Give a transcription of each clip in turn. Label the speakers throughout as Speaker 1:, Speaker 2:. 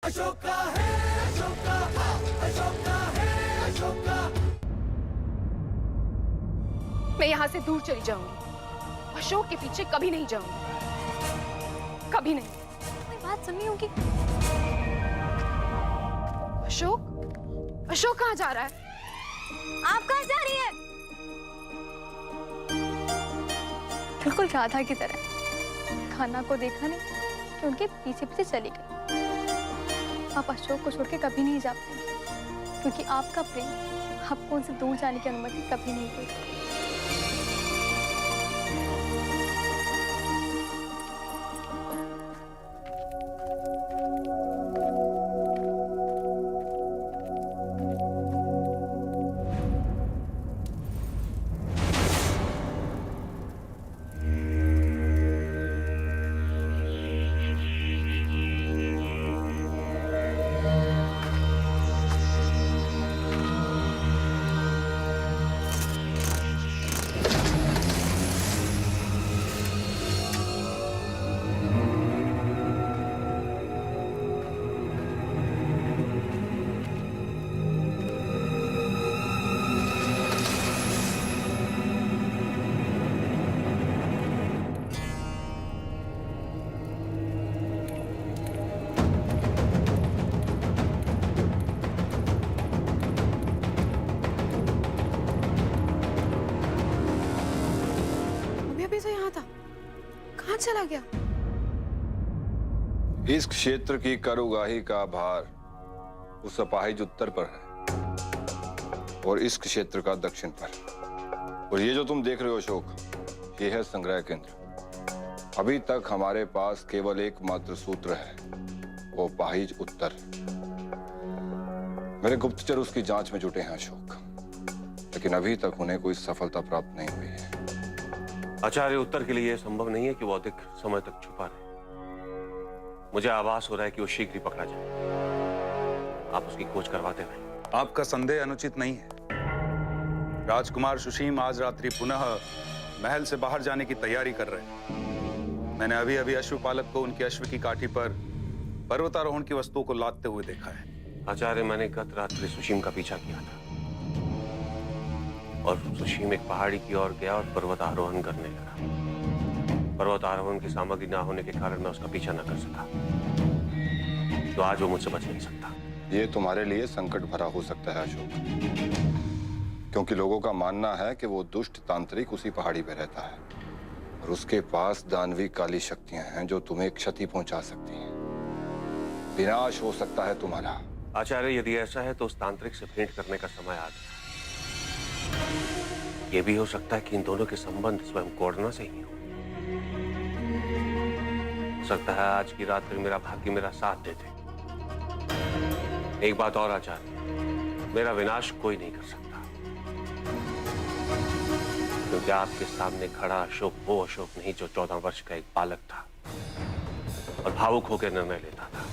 Speaker 1: अशोका है अशोका, अशोका है अशोका।
Speaker 2: मैं यहाँ से दूर चली जाऊंगी, अशोक के पीछे कभी नहीं जाऊंगी, कभी नहीं।
Speaker 3: मेरी बात सुननी होगी।
Speaker 2: अशोक, अशोक कहाँ जा रहा है?
Speaker 3: आप कहाँ जा रही है? बिल्कुल राधा की तरह खाना को देखा नहीं कि उनके पीछे पीछे चली गई। आप अशोक को छोड़ के कभी नहीं जा पाएंगे, क्योंकि आपका प्रेम आपको उनसे दूर जाने की अनुमति कभी नहीं देगा।
Speaker 2: अभी तो यहाँ था, कहाँ चला गया?
Speaker 4: इस क्षेत्र की कर उगाही का भार उस अपाहिज उत्तर पर है और इस क्षेत्र का दक्षिण पर। और ये जो तुम देख रहे हो अशोक, ये है संग्रह केंद्र। अभी तक हमारे पास केवल एकमात्र सूत्र है, वो अपाहिज उत्तर। मेरे गुप्तचर उसकी जांच में जुटे हैं अशोक, लेकिन अभी तक उन्हें कोई सफलता प्राप्त नहीं हुई है।
Speaker 5: आचार्य, उत्तर के लिए यह संभव नहीं है कि वो अधिक समय तक छुपा रहे। मुझे आभास हो रहा है कि वो शीघ्र ही पकड़ा जाए। आप उसकी खोज करवाते रहें।
Speaker 6: आपका संदेह अनुचित नहीं है। राजकुमार सुशीम आज रात्रि पुनः महल से बाहर जाने की तैयारी कर रहे हैं। मैंने अभी अभी अश्वपालक को उनके अश्व की काठी पर पर्वतारोहण की वस्तुओं को लादते हुए देखा है।
Speaker 5: आचार्य, मैंने गत रात्रि सुशीम का पीछा किया था और सुशीम एक पहाड़ी की ओर गया और पर्वत आरोहण करने लगा। पर्वत आरोहण की सामग्री ना होने के कारण मैं उसका पीछा न कर सका, तो आज वो मुझसे बच नहीं सकता।
Speaker 4: ये तुम्हारे लिए संकट भरा हो सकता है अशोक, क्योंकि लोगों का मानना है कि वो दुष्ट तांत्रिक उसी पहाड़ी पे रहता है और उसके पास दानवी काली शक्तियां हैं जो तुम्हें क्षति पहुंचा सकती हैं। विनाश हो सकता है तुम्हारा।
Speaker 5: आचार्य, यदि ऐसा है तो उस तांत्रिक से भेंट करने का समय आ गया। ये भी हो सकता है कि इन दोनों के संबंध स्वयं कोर्डना से ही हो सकता है आज की रात्रि मेरा भाग्य मेरा साथ दे दे। एक बात और आचार्य, मेरा विनाश कोई नहीं कर सकता, क्योंकि आपके सामने खड़ा अशोक वो अशोक नहीं जो 14 वर्ष का एक बालक था और भावुक होकर निर्णय लेता था।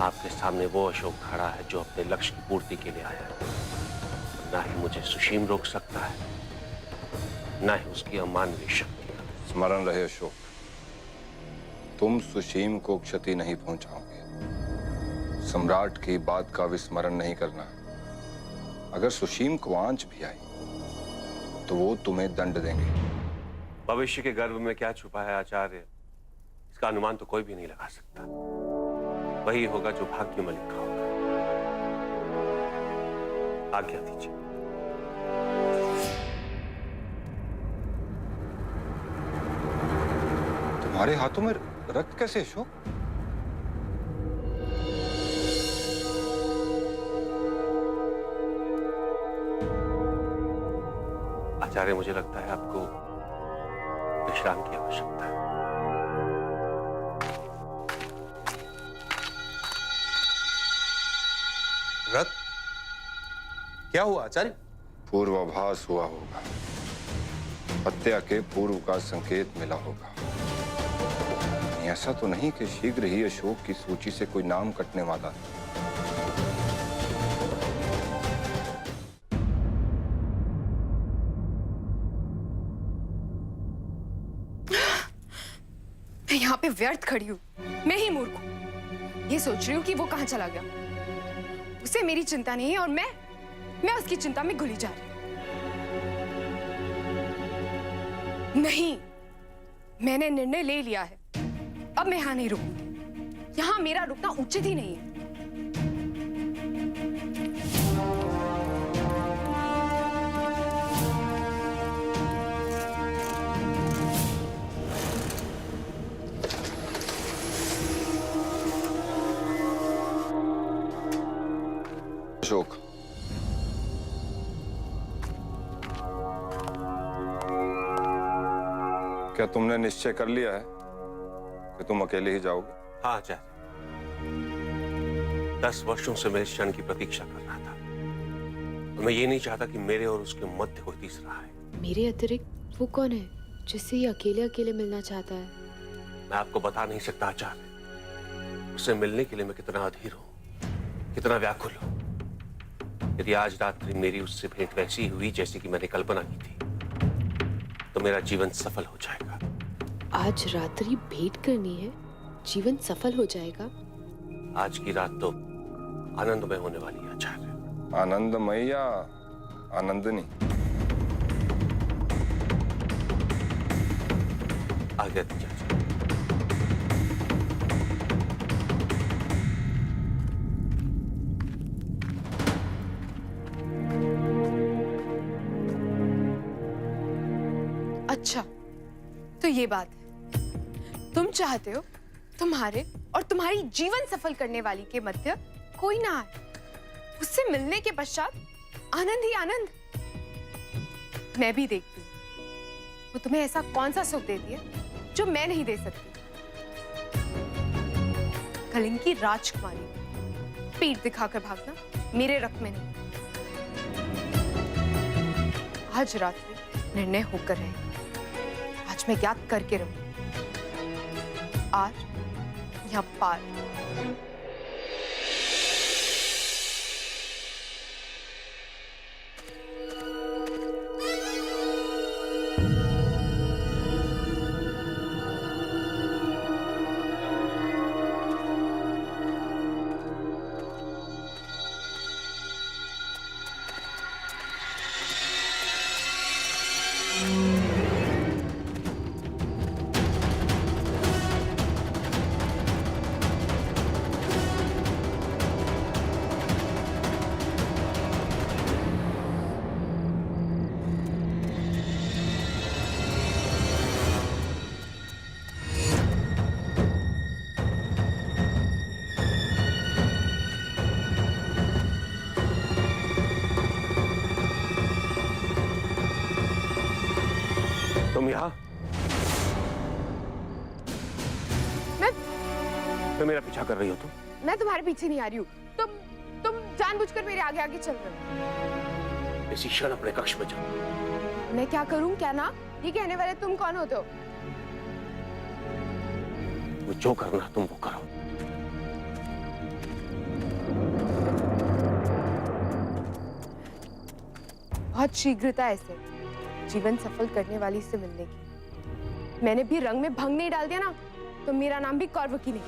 Speaker 5: आपके सामने वो अशोक खड़ा है जो अपने लक्ष्य की पूर्ति के लिए आया है। ना ही मुझे सुशीम रोक सकता है, ना ही उसकी अमानवीय शक्तियां।
Speaker 4: स्मरण रहे अशोक, तुम सुशीम को क्षति नहीं पहुंचाओगे। सम्राट की बात का विस्मरण नहीं करना। अगर सुशीम को आंच भी आई तो वो तुम्हें दंड देंगे।
Speaker 5: भविष्य के गर्भ में क्या छुपा है आचार्य, इसका अनुमान तो कोई भी नहीं लगा सकता। वही होगा जो भाग्य में लिखा होगा। आज्ञा दीजिए।
Speaker 4: तुम्हारे हाथों में रक्त कैसे अशोक?
Speaker 5: आचार्य, मुझे लगता है आपको विश्राम की आवश्यकता है।
Speaker 6: रथ, क्या हुआ आचार्य?
Speaker 4: पूर्वाभास हुआ होगा, हत्या के पूर्व का संकेत मिला होगा। ऐसा तो नहीं कि शीघ्र ही अशोक की सूची से कोई नाम कटने वाला है।
Speaker 2: मैं यहाँ पे व्यर्थ खड़ी हूँ, मैं ही मूर्ख हूँ। ये सोच रही हूँ कि वो कहाँ चला गया। उसे मेरी चिंता नहीं है और मैं उसकी चिंता में घुली जा रही हूँ। नहीं, मैंने निर्णय ले लिया है। अब मैं यहाँ नहीं रुकूंगी। यहाँ मेरा रुकना उचित ही नहीं है।
Speaker 4: अशोक, क्या तुमने निश्चय कर लिया है कि तुम अकेले ही जाओगे?
Speaker 5: हाँ आचार्य, 10 वर्षों से मैं इस क्षण की प्रतीक्षा कर रहा था और मैं ये नहीं चाहता कि मेरे और उसके मध्य कोई तीसरा है।
Speaker 7: मेरे अतिरिक्त वो कौन है जिससे ये अकेले अकेले मिलना चाहता है?
Speaker 5: मैं आपको बता नहीं सकता आचार्य। उससे मिलने के लिए मैं कितना अधीर हूँ, कितना व्याकुल हूँ। यदि आज रात्रि मेरी उससे भेंट वैसी हुई जैसी कि मैंने कल्पना की थी, तो मेरा जीवन सफल हो जाएगा।
Speaker 7: आज रात्रि भेंट करनी है, जीवन सफल हो जाएगा?
Speaker 5: आज की रात तो आनंदमय होने वाली है आचार्य।
Speaker 4: आनंदमय या आनंदनी?
Speaker 5: आज्ञा दीजिए आचार्य।
Speaker 2: अच्छा, तो ये बात है। तुम चाहते हो तुम्हारे और तुम्हारी जीवन सफल करने वाली के मध्य कोई ना आए, उससे मिलने के पश्चात आनंद ही आनंद। मैं भी देखती हूँ वो तुम्हें ऐसा कौन सा सुख देती है जो मैं नहीं दे सकती। कलिंग की राजकुमारी पीठ दिखाकर भागना मेरे रक्त में नहीं। आज रात्रि निर्णय होकर रहेगा। आज मैं ज्ञात करके रहूं। आज या पार।
Speaker 5: तुम यहाँ?
Speaker 2: मैं
Speaker 5: मेरा पीछा कर रही हो तुम?
Speaker 2: मैं तुम्हारे पीछे नहीं आ रही हूँ। तुम जानबूझकर मेरे आगे आगे चल रहे हो।
Speaker 5: इसी क्षण अपने कक्ष में जाओ।
Speaker 2: मैं क्या करूं क्या ना, ये कहने वाले तुम कौन होते हो?
Speaker 5: जो करना तुम वो करो।
Speaker 2: बहुत शीघ्रता है इसे जीवन सफल करने वाली से मिलने की। मैंने भी रंग में भंग नहीं डाल दिया ना, तो मेरा नाम भी कौरवकी नहीं।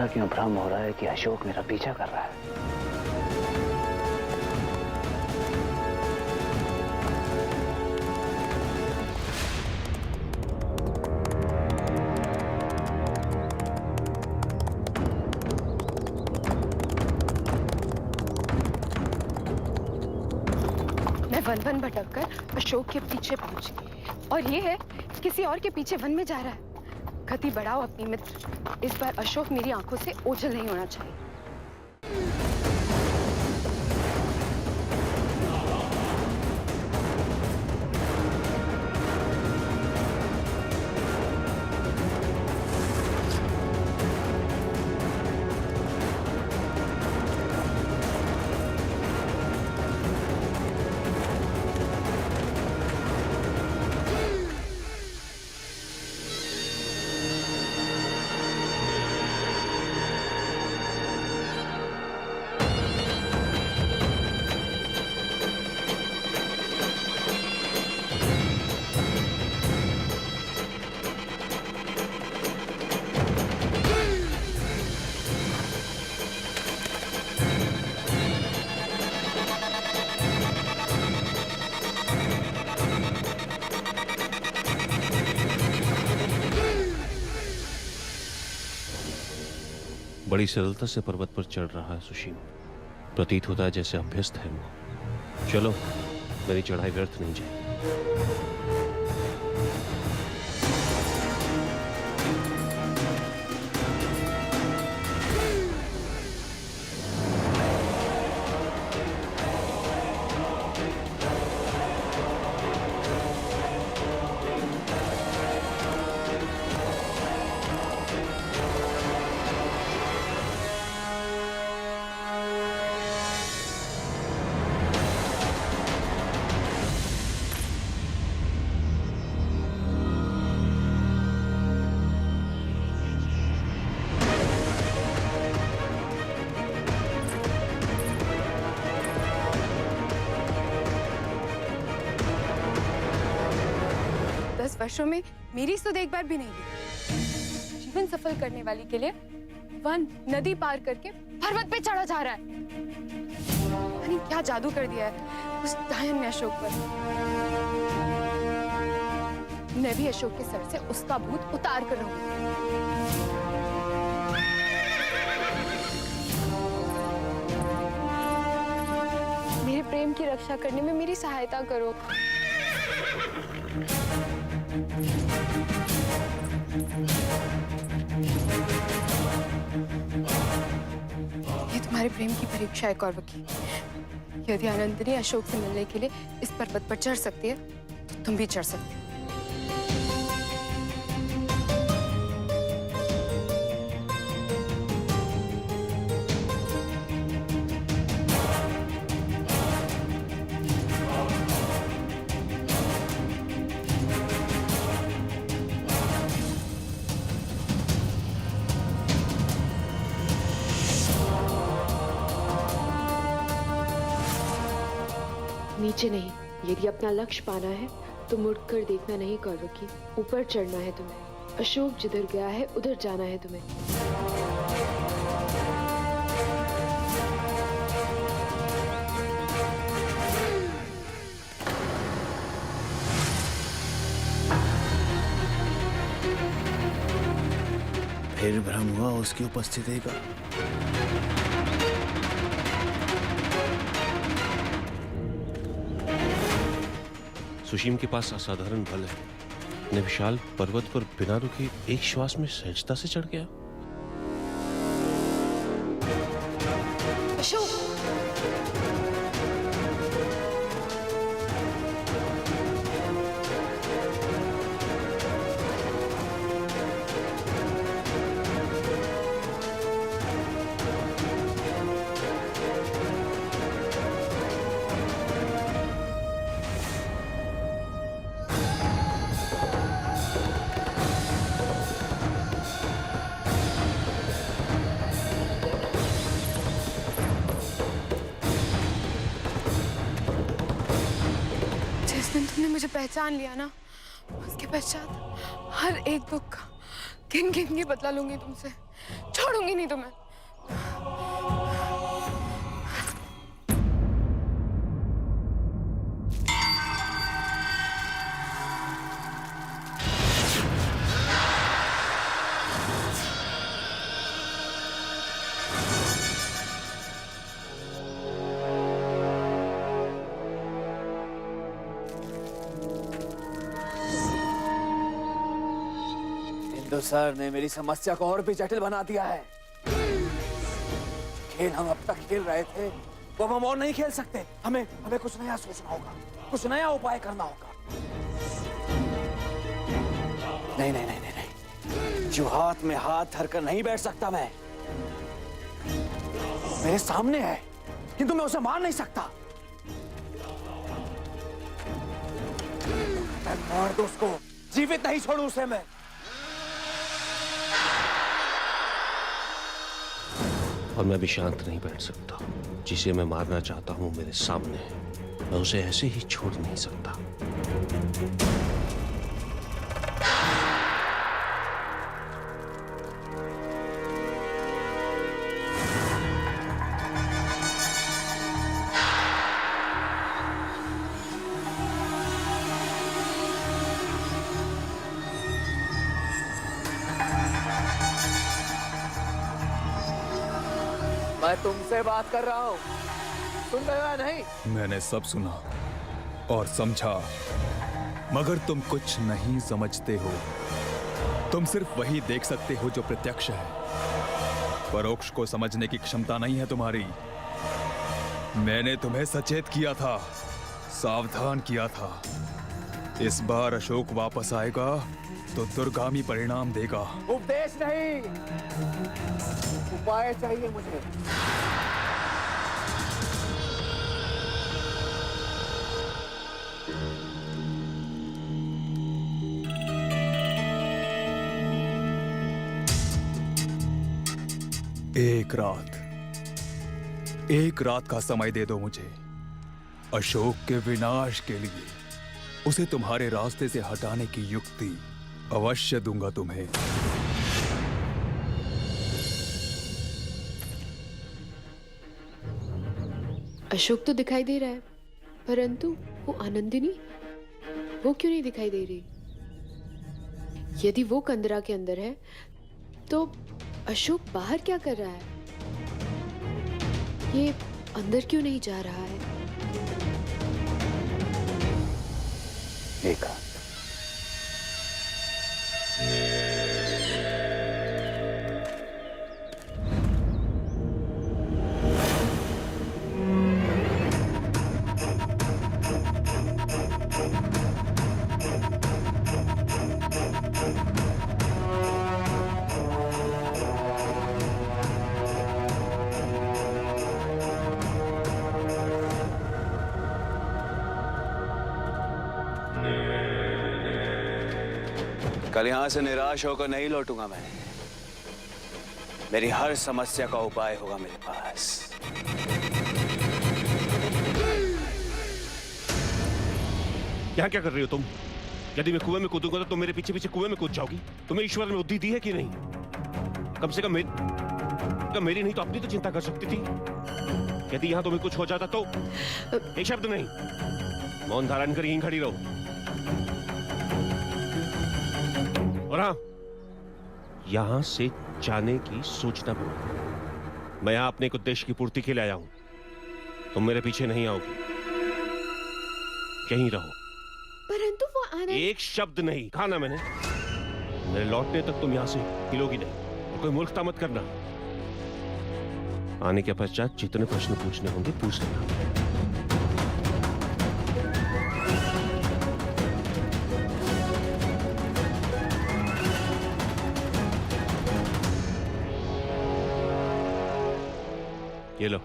Speaker 8: ऐसा क्यों भ्रम हो रहा है कि अशोक मेरा पीछा कर रहा है?
Speaker 2: मैं वन वन भटक कर अशोक के पीछे पहुंची और ये है किसी और के पीछे वन में जा रहा है। गति बढ़ाओ अपनी मित्र, इस बार अशोक मेरी आंखों से ओझल नहीं होना चाहिए।
Speaker 5: बड़ी सरलता से पर्वत पर चढ़ रहा है सुशीम। प्रतीत होता है जैसे अभ्यस्त है वो। चलो, मेरी चढ़ाई व्यर्थ नहीं जाए।
Speaker 2: वर्षों में मेरी तो देखभाल भी नहीं की। जीवन सफल करने वाली के लिए वन नदी पार करके पर्वत पे चढ़ा जा रहा है। यानी क्या जादू कर दिया है उस दायन ने अशोक पर। मैं भी अशोक के सर से उसका भूत उतार कर रहूंगी। मेरे प्रेम की रक्षा करने में मेरी सहायता करो। ये तुम्हारे प्रेम की परीक्षा है कौरवकी। यदि आनंदिनी अशोक से मिलने के लिए इस पर्वत पर चढ़ सकती है तो तुम भी चढ़ सकती हो।
Speaker 7: नीचे नहीं, यदि अपना लक्ष्य पाना है तो मुड़कर देखना नहीं कौरवकी, ऊपर चढ़ना है तुम्हें। अशोक जिधर गया है उधर जाना है तुम्हें।
Speaker 9: फिर भ्रम हुआ उसकी उपस्थिति का।
Speaker 5: सुशीम के पास असाधारण बल है। ने विशाल पर्वत पर बिना रुके एक श्वास में सहजता से चढ़ गया।
Speaker 2: अशोक! जिस दिन तुमने मुझे पहचान लिया ना, उसके पश्चात हर एक दुख गिन गिन के बदला लूंगी तुमसे। छोड़ूंगी नहीं तुम्हें।
Speaker 9: इंदु सर ने मेरी समस्या को और भी जटिल बना दिया है। खेल हम अब तक खेल रहे थे वो अब हम और नहीं खेल सकते। हमें हमें कुछ नया सोचना होगा, कुछ नया उपाय करना होगा। नहीं नहीं नहीं नहीं नहीं, जो हाथ में हाथ धरकर नहीं बैठ सकता मैं। मेरे सामने है किंतु मैं उसे मार नहीं सकता। मैं मार दो उसको, जीवित नहीं छोड़ू उसे मैं।
Speaker 5: और मैं भी शांत नहीं बैठ सकता। जिसे मैं मारना चाहता हूं मेरे सामने है, मैं उसे ऐसे ही छोड़ नहीं सकता।
Speaker 9: मैं तुमसे बात कर रहा हूँ, सुन रहे हो या नहीं?
Speaker 10: मैंने सब सुना और समझा, मगर तुम कुछ नहीं समझते हो। तुम सिर्फ वही देख सकते हो जो प्रत्यक्ष है, परोक्ष को समझने की क्षमता नहीं है तुम्हारी। मैंने तुम्हें सचेत किया था, सावधान किया था। इस बार अशोक वापस आएगा तो दुर्गामी परिणाम देगा।
Speaker 9: उपदेश नहीं, उपाय चाहिए मुझे।
Speaker 10: एक रात का समय दे दो मुझे। अशोक के विनाश के लिए उसे तुम्हारे रास्ते से हटाने की युक्ति अवश्य दूंगा तुम्हें।
Speaker 7: अशोक तो दिखाई दे रहा है, परंतु वो आनंदिनी, वो क्यों नहीं दिखाई दे रही? यदि वो कंदरा के अंदर है तो अशोक बाहर क्या कर रहा है? ये अंदर क्यों नहीं जा रहा है?
Speaker 9: एक कल यहां से निराश होकर नहीं लौटूंगा मैं। मेरी हर समस्या का उपाय होगा मेरे पास।
Speaker 5: क्या क्या कर रही हो तुम? यदि मैं कुएं में कूदूंगा तो तुम मेरे पीछे पीछे कुएं में कूद जाओगी। तुम्हें ईश्वर ने बुद्धि दी है कि नहीं? कम से कम मेरी नहीं तो अपनी तो चिंता कर सकती थी। यदि यहां तुम्हें कुछ हो जाता तो? एक शब्द नहीं, मौन धारण कर यहीं खड़ी रहो। और हाँ, यहां से जाने की सोचना भी मत। मैं यहां अपने एक उद्देश्य की पूर्ति के लिए आया हूं। तुम मेरे पीछे नहीं आओगी, यहीं रहो।
Speaker 7: परंतु वो आनंद...
Speaker 5: एक शब्द नहीं कहा ना मैंने। मेरे लौटने तक तुम यहां से हिलोगी नहीं। और कोई मूर्खता मत करना। आने के पश्चात जितने प्रश्न पूछने होंगे पूछ लेना। ये लो,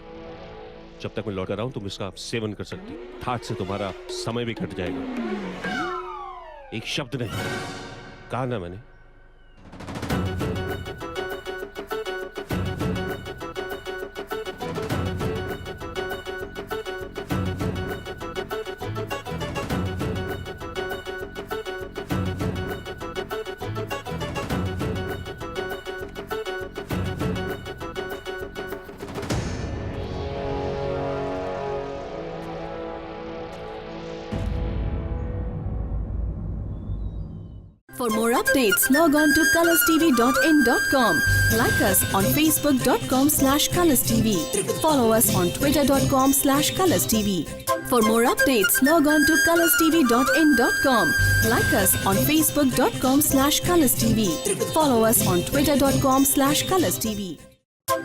Speaker 5: जब तक मैं लौट कर आऊं तुम इसका सेवन कर सकती हो। ठाट से तुम्हारा समय भी कट जाएगा। एक शब्द नहीं कहा ना मैंने।
Speaker 11: For more updates, log on to colorstv.in.com. Like us on facebook.com/colorstv. Follow us on twitter.com/colorstv. For more updates, log on to colorstv.in.com. Like us on facebook.com/colorstv. Follow us on twitter.com/colorstv.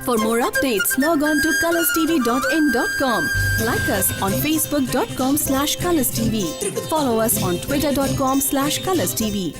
Speaker 11: For more updates, log on to colorstv.in.com. Like us on facebook.com/colorstv. Follow us on twitter.com/colorstv.